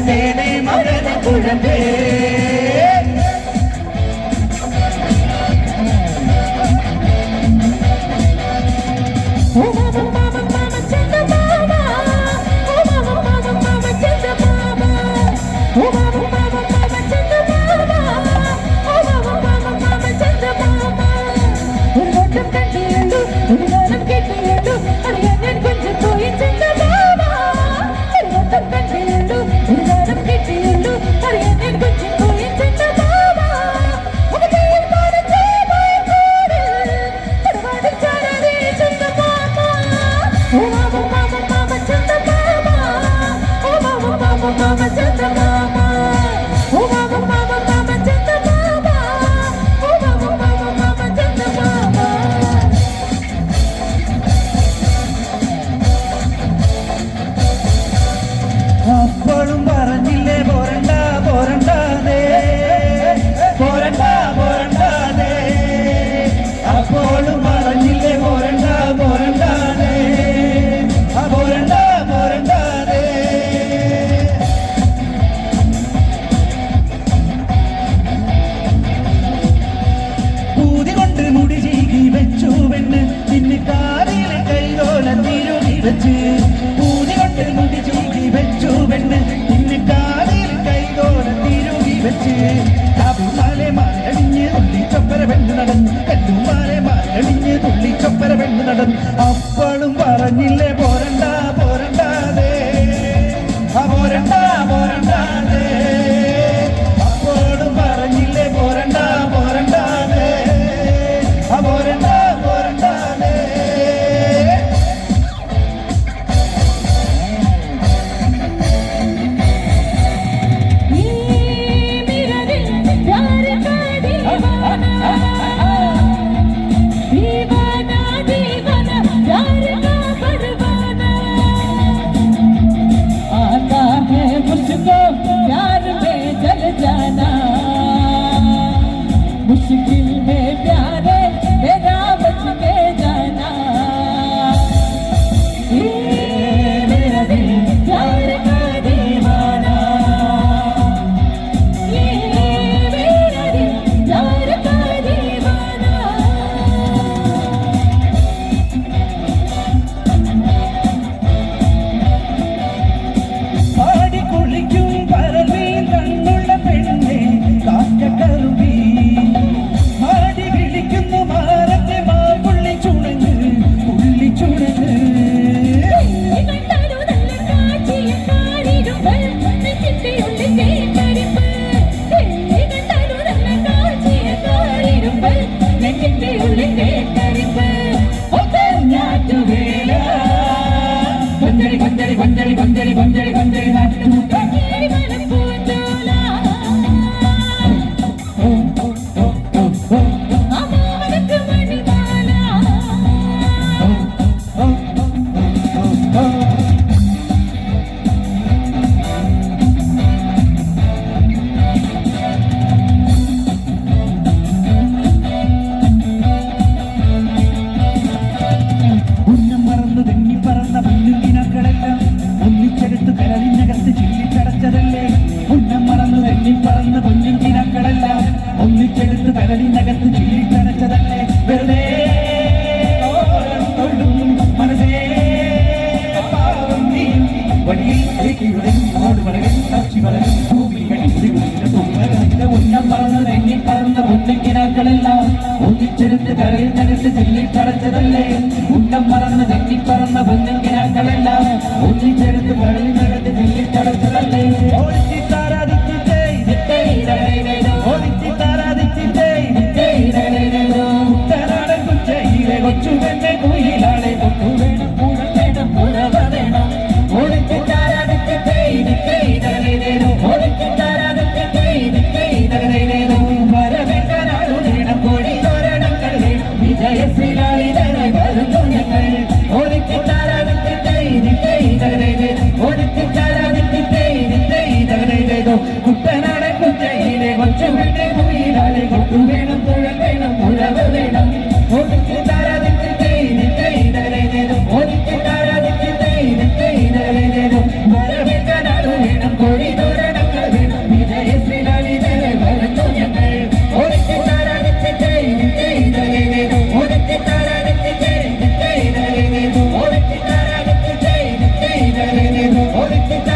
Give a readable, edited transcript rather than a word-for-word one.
തേനെ മകന കുഴമ്പേ അപ്പോഴും പറഞ്ഞില്ലേ പോരണ്ട പോരണ്ടാതെ പോരണ്ട പോരണ്ടാതെ അപ്പോഴും പറഞ്ഞില്ലേ പോരണ്ട പോരണ്ടാതെ പോരണ്ട പോരണ്ടാതെ मुश्किल में प्यारे मेरा बच के जाना मेरा दिल प्यार का दीवाना मेरा दिल प्यार का दीवाना ആടി കുളിക്കും പരമീൻ കണ്ണുള്ള പെണ്ണെ കാറ്റക്കറുമ്പി ഒന്നിച്ചെടുത്ത് കടലിനകത്ത് ചീരിക്കടച്ചതല്ലേ വെറുതെ മനസ്സേ പാവം നീ വഴിയിൽ ഉന്നം പറന്ന് തെങ്ങി പറന്ന പൊന്നിക്കിനാക്കളെല്ലാം ഒന്നിച്ചെടുത്ത് കടലിനകത്ത് ചീരിക്കടച്ചതല്ലേ ഉന്നം പറന്ന് തെങ്ങി പറന്ന പൊന്നിക്കിനാക്കളെല്ലാം ഒന്നിച്ചെടുത്ത് കടലിനകത്ത് ചീരിക്കടച്ചതല്ലേ കൊച്ചുവെന്നെ കുയിലാളെ തൊട്ടു വേണം പൂഴം വേണം പുറവ വേണം വരവേറ്റാനാളു വേണം കോഴി തോരണങ്ങൾ വിജയശ്രീലാളിതരെ വരുന്നു ഞങ്ങൾ കുട്ടനാടൻ കുറ്റയിലെ കൊച്ചുവെന്നെ കുയിലാളെ തൊട്ടു വേണം പുഴം വേണം പുറവ വേണം വരവേറ്റാനാളു വേണം കോഴി ഒളിച്ചു